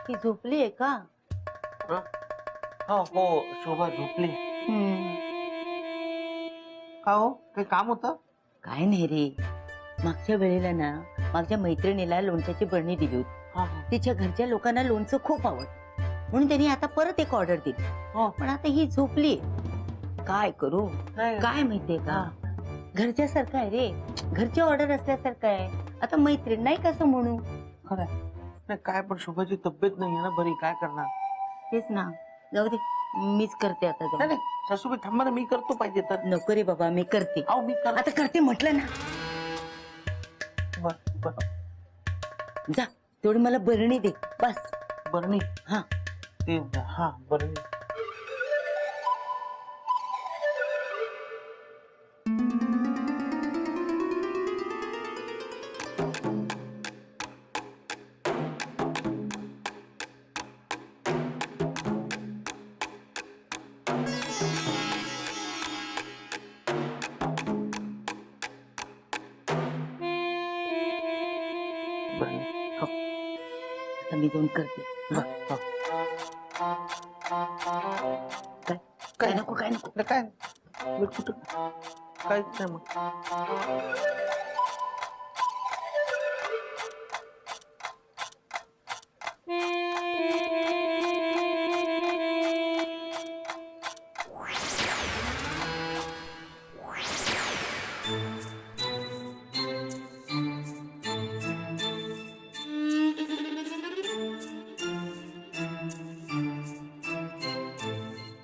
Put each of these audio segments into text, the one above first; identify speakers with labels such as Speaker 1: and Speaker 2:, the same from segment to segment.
Speaker 1: ती झोपली आहे का?
Speaker 2: हो हो, शोभा झोपली. का हो, काही काम होतं?
Speaker 1: काय नाही रे, मागच्या वेळेला ना माझ्या मैत्रिणीला लोणच्याची बरणी दिली होती.
Speaker 2: हा हा.
Speaker 1: तिच्या घरच्या लोकांना लोणचं खूप आवडतं म्हणून त्यांनी आता परत एक ऑर्डर दिली.
Speaker 2: हो.
Speaker 1: पण आता ही झोपली. काय करू
Speaker 2: काय?
Speaker 1: काय माहितीये का, घरच्या सारखं आहे रे, घरची ऑर्डर असल्यासारखं आहे. आता मैत्रीण नाही कसं म्हणू.
Speaker 2: खरं नाही, काय पण शोभाची तब्येत नाहीये ना बरी, काय करणार?
Speaker 1: तेच ना, जाऊ दे, मीच करते आता.
Speaker 2: नाही नाही, सासूबाई थांबा ना, मी करतो पाहिजे तर.
Speaker 1: नको रे बाबा, मी करते.
Speaker 2: अहो मी कर.
Speaker 1: आता करते म्हटलं ना.
Speaker 2: बर बर.
Speaker 1: जा, तेवढी मला बरणी दे बस.
Speaker 2: बरणी?
Speaker 1: हा
Speaker 2: ते हा बरणी. बरणी. हो.
Speaker 1: आता मी जाऊन करते.
Speaker 2: हो, हो.
Speaker 1: काय काय नको काय नको.
Speaker 2: नाही, काय मी कुठं काहीच नाही मग.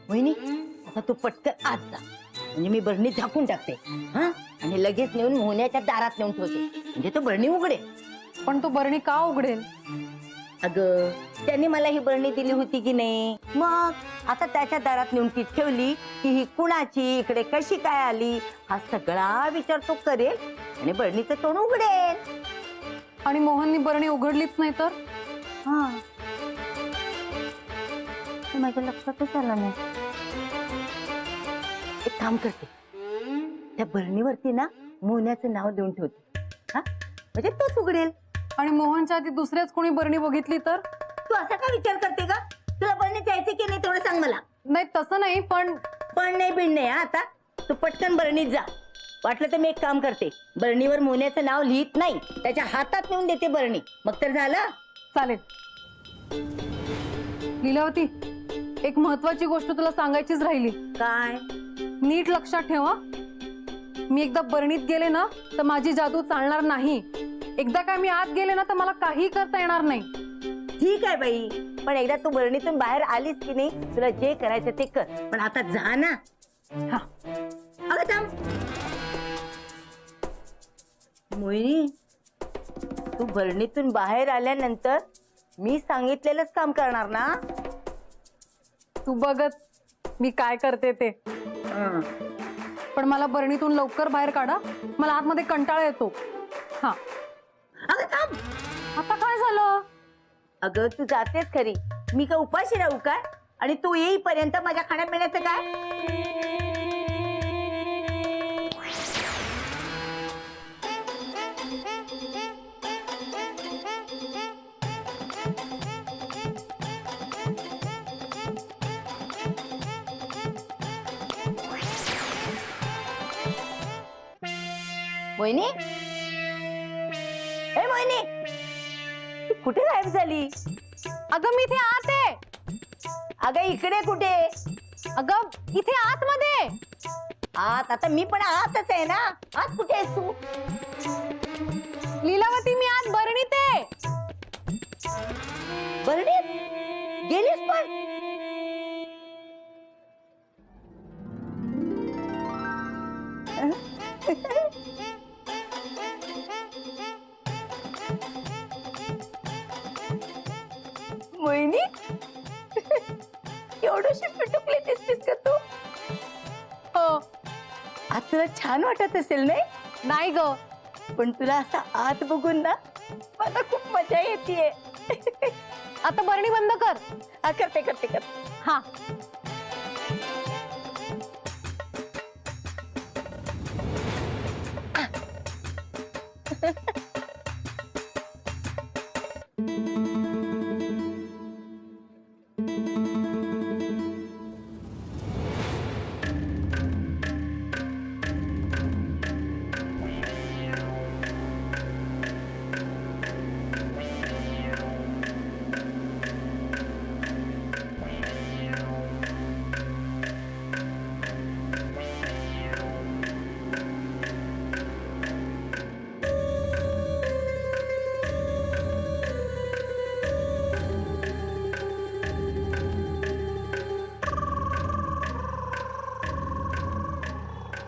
Speaker 1: वहिनी, आता तू पटकन आत जा, म्हणजे मी बरणी झाकून टाकते. हा, आणि लगेच नेऊन मोहन्याच्या दारात नेऊन ठेवते, म्हणजे तो बरणी उघडेल.
Speaker 3: पण तो बरणी का उघडेल?
Speaker 1: अगं, त्यांनी मला ही बरणी दिली होती की नाही, मग आता त्याच्या दारात नेऊन ती ठेवली की ही कुणाची, इकडे कशी काय आली, हा सगळा विचार तो करेल आणि बरणीचं तोंड उघडेल.
Speaker 3: आणि मोहननी बरणी उघडलीच नाही तर?
Speaker 1: हा, हे माझ्या लक्षातच आलं नाही. एक काम करते, त्या बरणीवरती ना मोहन्याचं नाव देऊन ठेवते. हा, म्हणजे तोच उघडेल.
Speaker 3: आणि मोहनच्या आधी दुसऱ्याच कोणी बरणी बघितली तर?
Speaker 1: तू असा का विचार करते का? तुला बरणी द्यायची की नाही तेवढं सांग मला.
Speaker 3: नाही तसं नाही, पण
Speaker 1: नाही बिण नाही. आता तू पटकन बरणीत जा. वाटलं तर मी एक काम करते, बरणीवर मोहन्याचं नाव लिहित नाही, त्याच्या हातात नेऊन देते बरणी, मग तर झालं.
Speaker 3: चालेल. लीलावती, एक महत्वाची गोष्ट तुला सांगायचीच राहिली.
Speaker 1: काय?
Speaker 3: नीट लक्षात ठेवा, मी एकदा बरणीत गेले ना तर माझी जादू चालणार नाही. एकदा काय मी आत गेले ना तर मला काही करता येणार नाही.
Speaker 1: ठीक आहे बाई, पण एकदा तू बरणीतून बाहेर आलीस की नाही, तुला जे करायचं ते कर, पण आता जा ना.
Speaker 3: हा.
Speaker 1: अगं थांब मोहिनी, तू बरणीतून बाहेर आल्यानंतर मी सांगितलेलंच काम करणार ना?
Speaker 3: तू बघच मी काय करते ते. पण मला बरणीतून लवकर बाहेर काढा, मला आतमध्ये कंटाळा येतो. हा.
Speaker 1: अगं थांब.
Speaker 3: आता काय झालं?
Speaker 1: अगं तू जातेस खरी, मी का उपाशी राहू काय? आणि तू येईपर्यंत माझ्या खाण्यापिण्याचं काय? मोहिनी, ए मोहिनी, तू कुठे गायब झाली?
Speaker 3: अगं मी इथे आत आहे.
Speaker 1: अगं इकडे कुठे?
Speaker 3: अगं इथे आतमध्ये.
Speaker 1: आत? आता मी पण आतच आहे ना. आत कुठे आहेस तू?
Speaker 3: लीलावती, मी आत बरणीत आहे.
Speaker 1: बरडीत गेलीस पण? मोहिनी, एवढीशी पिटुकली दिसतीस का तू?
Speaker 3: हो.
Speaker 1: आज तुला छान वाटत असेल नाही?
Speaker 3: नाही ग,
Speaker 1: पण तुला असा आत बघून ना मला खूप मजा येते.
Speaker 3: आता बरणी बंद कर.
Speaker 1: करते करते करते.
Speaker 3: हा.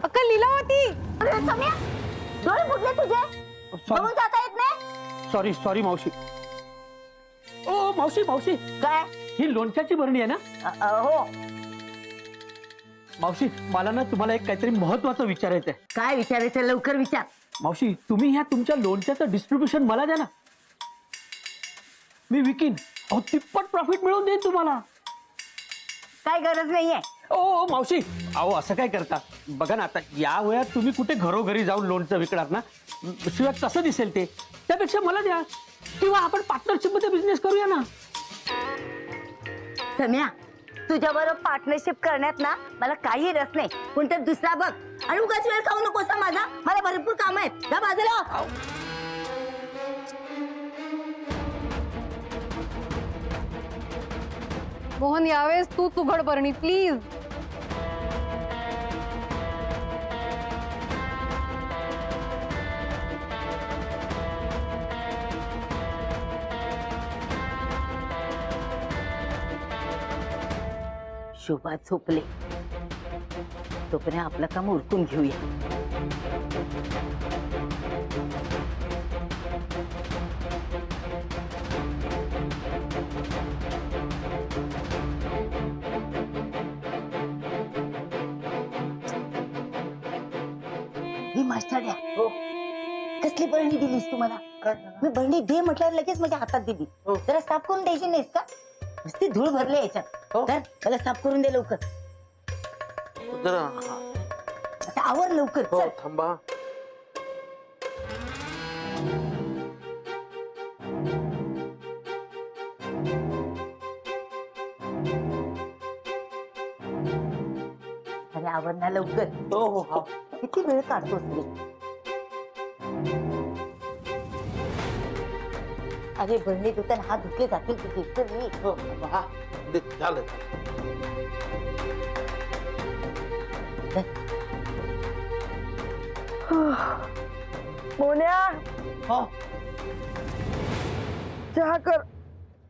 Speaker 3: अक्का लीलावती,
Speaker 1: अरे सम्या, डोळे फुटले तुझे, बघून जाता येत नाही?
Speaker 2: सॉरी सॉरी मावशी. ओ मावशी मावशी,
Speaker 1: काय?
Speaker 2: ही लोणच्याची बरणी आहे ना?
Speaker 1: हो.
Speaker 2: मावशी मला ना तुम्हाला एक काहीतरी महत्वाचं विचारायचं आहे.
Speaker 1: काय विचारायचं, लवकर विचार.
Speaker 2: मावशी तुम्ही ह्या तुमच्या लोणच्याचं डिस्ट्रीब्युशन मला द्या ना, मी विकीन. अहो तिप्पट प्रॉफिट मिळवून देईन तुम्हाला.
Speaker 1: काय गरज नाहीये.
Speaker 2: ओ मावशी, अहो असं काय करता? बघा ना आता या वयात तुम्ही कुठे घरोघरी जाऊन लोणचं विकणार ना, शिवाय कसं दिसेल ते. त्यापेक्षा मला द्या, किंवा आपण पार्टनरशिप मध्ये बिझनेस करूया ना.
Speaker 1: सम्या, तुझ्या बरोबर पार्टनरशिप करण्यात ना मला काही रस नाही. कोणता दुसरा बघ, आणि उगाच वेळ खाऊ नकोस माझा. मला भरपूर काम आहेत. जा बाजूला हो.
Speaker 3: मोहन यावेळेस तूच उघड बरणी प्लीज.
Speaker 1: शोभा झोपले, तोपर्यंत आपलं काम उरकून घेऊया. ही मास्टर्या, कसली बरणी दिलीस तू मला? मी बरणी दे म्हटल्यावर लगेच माझ्या हातात दिली. जरा साफ करून द्यायची नाहीस का? नुसती धूळ भरली याच्यात. तर मला साफ करून दे लवकर.
Speaker 2: जरा
Speaker 1: आता आवर लवकर. चल.
Speaker 2: थांबा.
Speaker 1: अरे आवर ना लवकर.
Speaker 2: हो हो हो.
Speaker 1: किती वेळ काढतोस रे? अरे बरणी दुकान हात धुतले जातील तुझे. चल ये.
Speaker 2: हो हा झालं.
Speaker 1: मोन्या,
Speaker 2: हो
Speaker 1: चहा कर.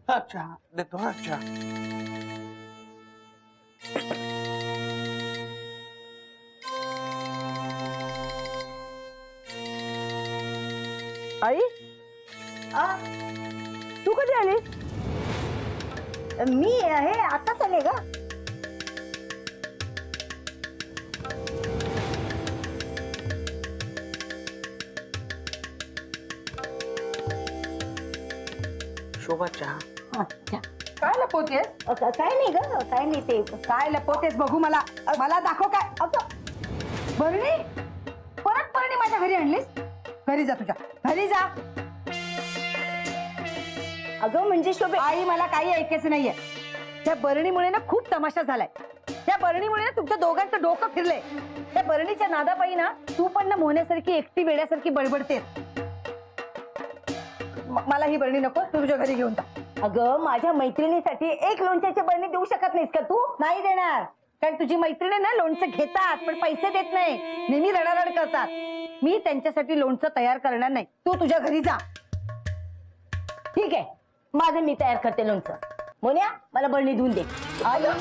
Speaker 2: हा चहा देतो. हा चहा.
Speaker 1: आई, तू कधी आली? मी हे आताच आले का?
Speaker 2: शोभा चहा.
Speaker 3: काय लपवतेस?
Speaker 1: काय नाही ग, काय नाही. ते
Speaker 3: काय लपवतेस बघू मला. मला दाखव काय. बरणी, परत बरणी माझ्या घरी आणलीस? घरी जा, तुझ्या घरी जा.
Speaker 1: अगं म्हणजे शोभे,
Speaker 3: आई मला काही ऐकायचं नाहीये. त्या बरणीमुळे ना खूप तमाशा झालाय. त्या बरणीमुळे ना तुमच्या दोघांचं डोकं फिरलंय. त्या बरणीच्या नादापायी ना तू पण ना मोहण्यासारखी एकटी वेड्यासारखी बडबडतेस. मला ही बरणी नको, तू तुझ्या घरी घेऊन जा.
Speaker 1: अगं माझ्या मैत्रिणीसाठी एक लोणच्याची बरणी देऊ शकत नाहीस का तू?
Speaker 3: नाही देणार, कारण तुझी मैत्रिणी ना लोणचं घेतात पण पैसे देत नाही, नेहमी रडारड करतात. मी त्यांच्यासाठी लोणचं तयार करणार नाही. तू तुझ्या घरी जा.
Speaker 1: ठीक आहे, माझं मी तयार करते लोणचं. मोन्या, मला बरणी धुवून दे.
Speaker 3: आलं?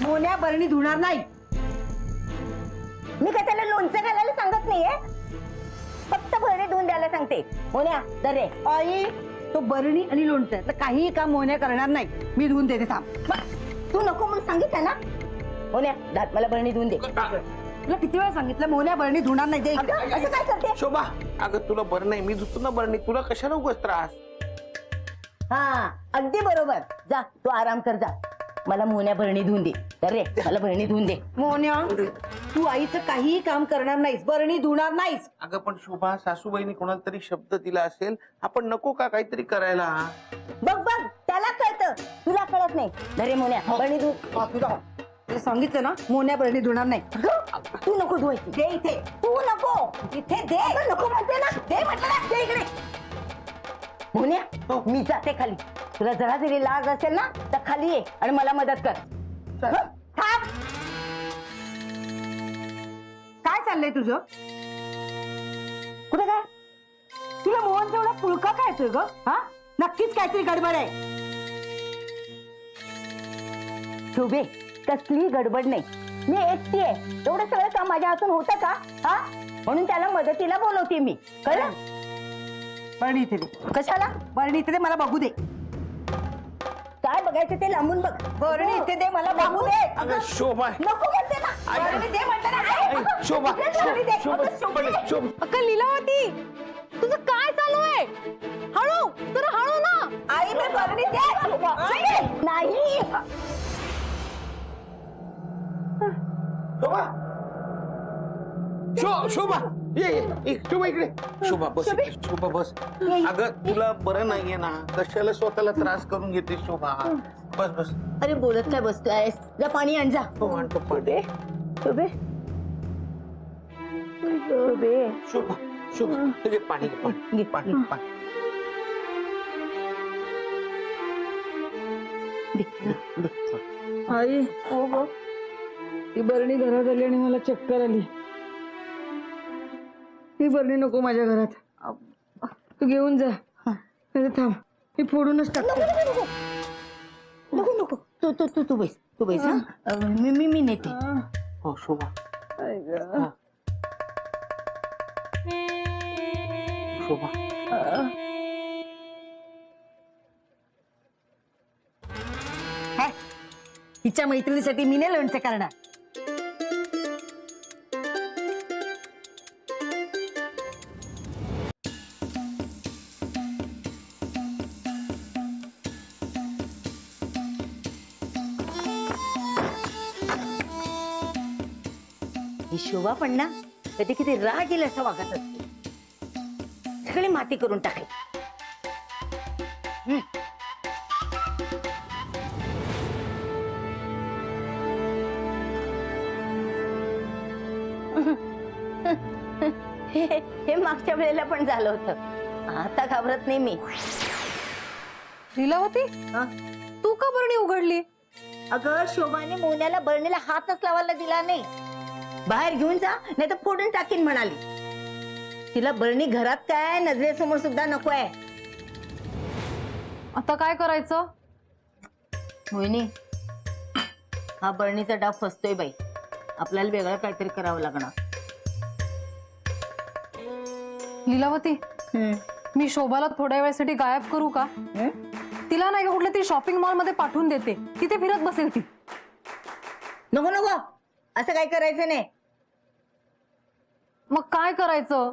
Speaker 3: मोन्या बरणी धुणार नाही.
Speaker 1: मी काय त्याला लोणचं घालायला सांगत नाहीये, फक्त बरणी धुवून द्यायला सांगते. मोन्या दर रे.
Speaker 3: आई, तो बरणी आणि लोणचं यातलं काहीही काम मोन्या करणार नाही. मी धुवून देते, थांब.
Speaker 1: तू नको म्हणून सांगितलं ना. मोन्या दात मला बरणी धुवून दे.
Speaker 3: तुला किती वेळा सांगितलं मोन्या बरणी धुणार नाही. दे.
Speaker 1: असं काय करते?
Speaker 2: शोभा, अगं तुला बरं नाही, मी धुतो ना बरणी. तुला कशाला उगाच त्रास?
Speaker 1: हा अगदी बरोबर. जा तू आराम कर जा. मला मोन्या भरणी धुवून दे. तर रे मला भरणी धुवून दे.
Speaker 3: मोन्या, तू आईचं काहीही काम करणार नाहीस, बरणी धुणार नाहीस.
Speaker 2: अगं पण शोभा, सासूबाईंनी कोणाला तरी शब्द दिला असेल, आपण नको का काहीतरी करायला?
Speaker 1: बघ बघ, त्याला कळतं, तुला कळत नाही. धरे मोन्या भरणी धु.
Speaker 3: तुला ते सांगितलं ना, मोन्या बरणी धुणार नाही.
Speaker 1: तू नको धुवायची. दे इथे. तू नको इथे दे. नको म्हणते ना. दे म्हटलं ना. दे इकडे. मोन्या, मी जाते खाली. तुला जरा जरी लाज असेल ना तर खाली ये आणि मला मदत कर.
Speaker 3: थांब. काय चाललंय तुझं?
Speaker 1: कुठे काय?
Speaker 3: तुला मोहनचा एवढा पुळका काय येतोय ग? हा, नक्कीच काहीतरी गडबड आहे.
Speaker 1: शोभे, कसली गडबड नाही. मी एकटी आहे, एवढं सगळं काम माझ्या हातून होतं का? हा, म्हणून त्याला मदतीला बोलवते मी, कळलं?
Speaker 3: बरणी इथे दे.
Speaker 1: कशाला?
Speaker 3: बरणी इथे दे, मला बघू दे.
Speaker 1: काय बघायचं ते लांबून बघ.
Speaker 3: बरणी इथे दे, मला बघू दे.
Speaker 2: अगं शोभा,
Speaker 1: नको म्हणते ना.
Speaker 3: बरणी दे म्हटलं ना. आई,
Speaker 2: शोभा,
Speaker 1: बरणी दे.
Speaker 2: शोभा,
Speaker 1: अगं, शोभा.
Speaker 2: शोभा.
Speaker 4: अक्का लीलावती, तुझं काय चालू आहे? हळू, जरा हळू ना.
Speaker 1: आई मी बरणी दे. नाही.
Speaker 5: शोभा ये शोभा इकडे. शोभा बस इकडे. शोभा बस. अगं तुला बरं नाहीये ना, कशाला स्वतःला त्रास करून घेते शोभा. बस बस.
Speaker 1: अरे बोलत काय बसतोयस? जा पाणी आण जा.
Speaker 5: हो आणतो पाणी.
Speaker 1: शोभे शोभे
Speaker 5: शोभा शोभा तुझे पाणी घे, पाणी पाणी पाणी.
Speaker 3: आई हो गो, ती बरणी घरात आली आणि मला चक्कर आली. ही बरणी नको माझ्या घरात, तू घेऊन जा. नाही थांब, मी फोडूनच टाकते.
Speaker 1: नको नको तू तू तू तू बैस, तू बैस. हा मी नेते.
Speaker 5: हो शोभा.
Speaker 3: आई गं.
Speaker 5: शोभा
Speaker 3: काय? हिच्या मैत्रिणीसाठी मी नाही लोणचं करणार.
Speaker 1: ही शोभा पण ना कधी किती राग येईल असं वागत असते. सगळी माती करून टाकली. हे मागच्या वेळेला पण झालं होतं. आता घाबरत नाही मी.
Speaker 4: लीलावती,
Speaker 1: हा?
Speaker 4: तू का बरणी उघडली?
Speaker 1: अगं शोभाने मोन्याला बरणीला हातच लावायला दिला नाही. बाहेर घेऊन जा नाही तर फोडून टाकीन म्हणाली. तिला बरणी घरात काय नजरेसमोर सुद्धा नको आहे.
Speaker 4: आता काय करायचं?
Speaker 1: मोहिनी, हा बरणीचा डाव फसतोय बाई. आपल्याला वेगळं काहीतरी करावं लागणार.
Speaker 4: लीलावती, मी शोभाला थोड्या वेळासाठी गायब करू का? तिला नाही का कुठल्या ती शॉपिंग मॉल मध्ये पाठवून देते, तिथे फिरत बसेल ती.
Speaker 1: नको नको, असं काय करायचं नाही.
Speaker 4: मग काय करायचं?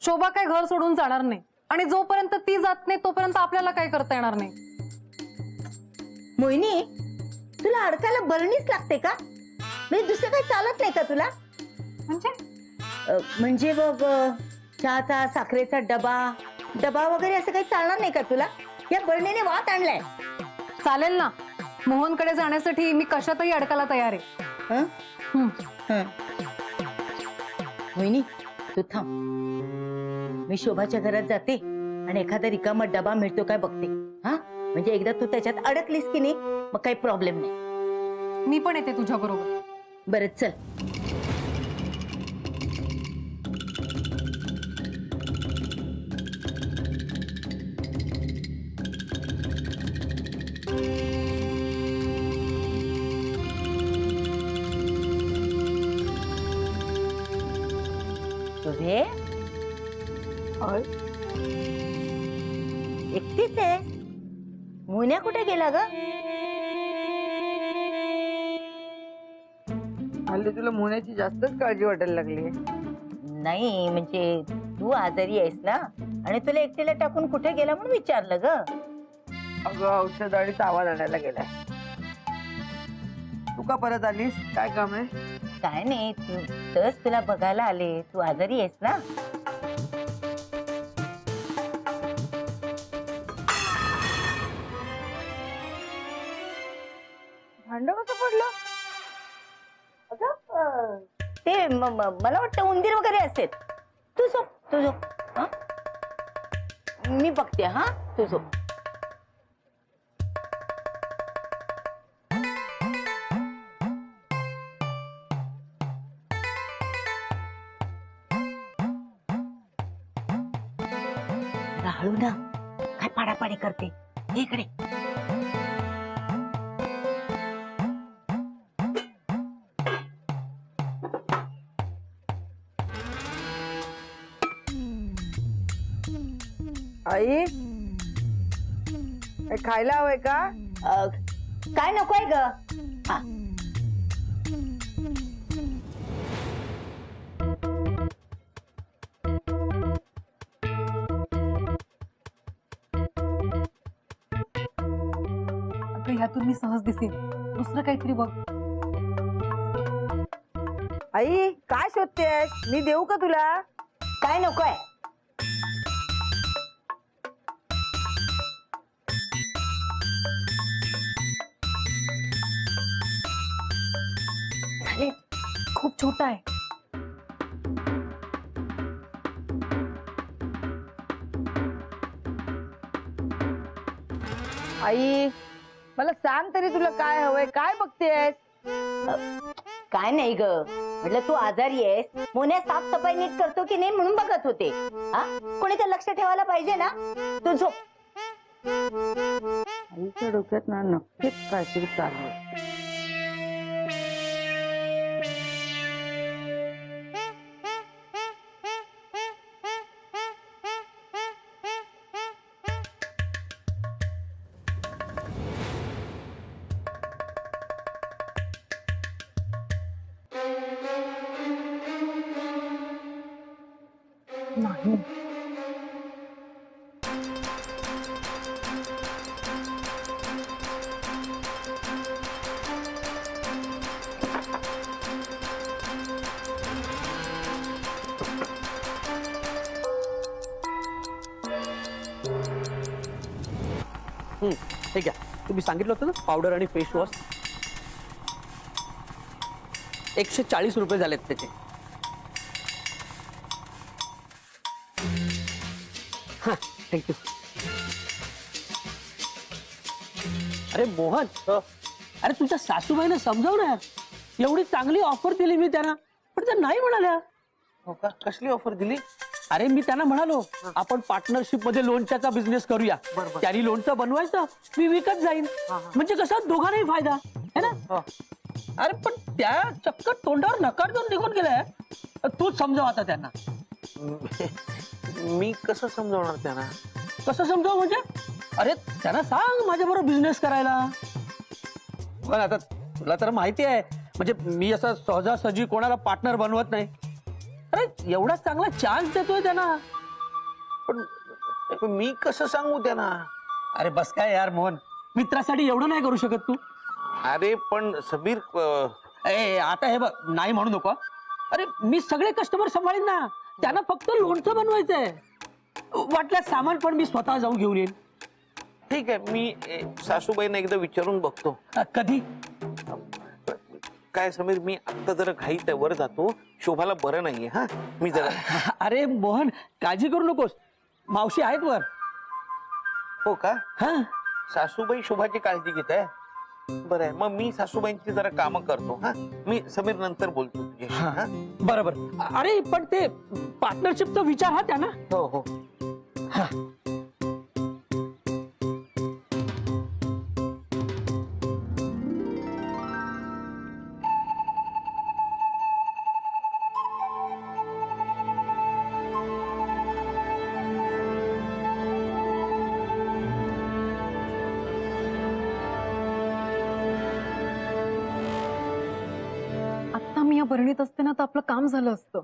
Speaker 4: शोभा काय घर सोडून जाणार नाही, आणि जोपर्यंत ती जात नाही तोपर्यंत आपल्याला काय करता येणार नाही.
Speaker 1: मोहिनी, तुला अडकायला बरणीच लागते का? म्हणजे दुसरं काही चालत नाही का तुला? म्हणजे बघ, चहाचा साखरेचा डबा वगैरे असं काही चालणार नाही का तुला? या बरणीने वात आणलाय.
Speaker 4: चालेल ना, मोहनकडे जाण्यासाठी मी कशातही अडकायला तयार आहे.
Speaker 1: हं?
Speaker 4: हं.
Speaker 1: हं. मोहिनी, तू थांब. मी शोभाच्या घरात जाते आणि एखादा रिकामा डबा मिळतो काय बघते. हा, म्हणजे एकदा तू त्याच्यात अडकलीस की नाही मग काही प्रॉब्लेम नाही.
Speaker 4: मी पण येते तुझ्या बरोबर.
Speaker 1: बरं चल. शोभे, एकटीच आहे? मोन्या कुठे गेला ग?
Speaker 3: हल्ली तुला मोन्याची जास्तच काळजी वाटायला लागली.
Speaker 1: नाही म्हणजे तू आजारी आहेस ना, आणि तुला एकटीला टाकून कुठे गेला म्हणून विचारलं ग.
Speaker 3: अगं औषध आणि सामान आणायला गेलाय. तू का परत आलीस? काय काम आहे?
Speaker 1: काय नाही, तूच तुला बघायला आले. तू आजारी आहेस ना.
Speaker 3: भांड कसं पडलं?
Speaker 1: अगं, ते मला वाटतं उंदीर वगैरे असेल. तू झोप. हा? मी बघते. हा, तू झोप. हळू ना, काय पाडापाडी करते. इकडे
Speaker 3: आई काय खायला हवंय का?
Speaker 1: काय नकोय ग? हा.
Speaker 4: अगं ह्यातून मी सहज दिसेल, दुसरं काहीतरी बघ.
Speaker 3: आई काय शोधतेस? मी देऊ का तुला?
Speaker 1: काय नकोय?
Speaker 4: अरे खूप छोटा आहे.
Speaker 3: आई मला सांग तरी तुला काय हवंय? काय बघतेस?
Speaker 1: काय नाही ग, म्हटलं तू आजारी आहेस, मोन्या साफसफाई नीट करतो की नाही म्हणून बघत होते. हा, कोणी तर लक्ष ठेवायला पाहिजे ना. तू झोप.
Speaker 3: आईच्या डोक्यात ना नक्कीच काहीतरी चालू आहे.
Speaker 4: नाही.
Speaker 2: ठीक आहे, तुम्ही सांगितलं होतं ना पावडर आणि फेस वॉश. 140 रुपये झालेत त्याचे. हा, थँक्यू. अरे मोहन, अरे तुझ्या सासूबाईनं समजाव ना यार. एवढी चांगली ऑफर दिली मी त्यांना, पण त्या नाही म्हणाल्या.
Speaker 5: हो का? कसली ऑफर दिली?
Speaker 2: अरे मी त्यांना म्हणालो आपण पार्टनरशिप मध्ये लोणच्याचा बिझनेस करूया. त्यांनी लोणचं बनवायचं, मी विकत जाईन, म्हणजे कसं दोघांनाही फायदा है ना. अरे पण त्या चक्क तोंडावर नकार देऊन निघून गेलाय. तूच समजाव आता त्यांना.
Speaker 5: मी कसं समजावणार त्यांना?
Speaker 2: कसं समजाव म्हणजे? अरे त्यांना सांग माझ्या बरोबर बिझनेस करायला. पण आता तुला तर माहिती आहे, म्हणजे मी असं सहजासहजी कोणाला पार्टनर बनवत नाही. अरे एवढा चांगला चान्स देतोय त्यांना.
Speaker 5: पण मी कसं सांगू त्यांना?
Speaker 2: अरे बस काय यार मोहन, मित्रासाठी एवढं नाही करू शकत तू?
Speaker 5: अरे पण समीर
Speaker 2: ए आता हे बघ, नाही म्हणू नको. अरे मी सगळे कस्टमर सांभाळीन ना, त्यांना फक्त लोणचं बनवायचंय. वाटल्यास सामान पण मी स्वतः जाऊन घेऊन येईन.
Speaker 5: ठीक आहे, मी सासूबाईंना एकदा विचारून बघतो.
Speaker 2: कधी?
Speaker 5: काय समीर, मी आता जरा घाईत आहे, वर जातो. शोभाला बरं नाहीये. हा, मी जरा.
Speaker 2: अरे मोहन काळजी करू नकोस, मावशी आहेत वर.
Speaker 5: हो का?
Speaker 2: हा
Speaker 5: सासूबाई शोभाची काळजी घेत आहे. बरं आहे, मग मी सासूबाईंची जरा कामं करतो. हा, मी समीर नंतर बोलतो तुझ्याशी. हा?
Speaker 2: बरोबर. अरे पण ते पार्टनरशिपचा विचार हा त्यांना.
Speaker 5: हो हो.
Speaker 2: हा.
Speaker 4: आता मी या भरणीत असते ना तर आपलं काम झालं असतं.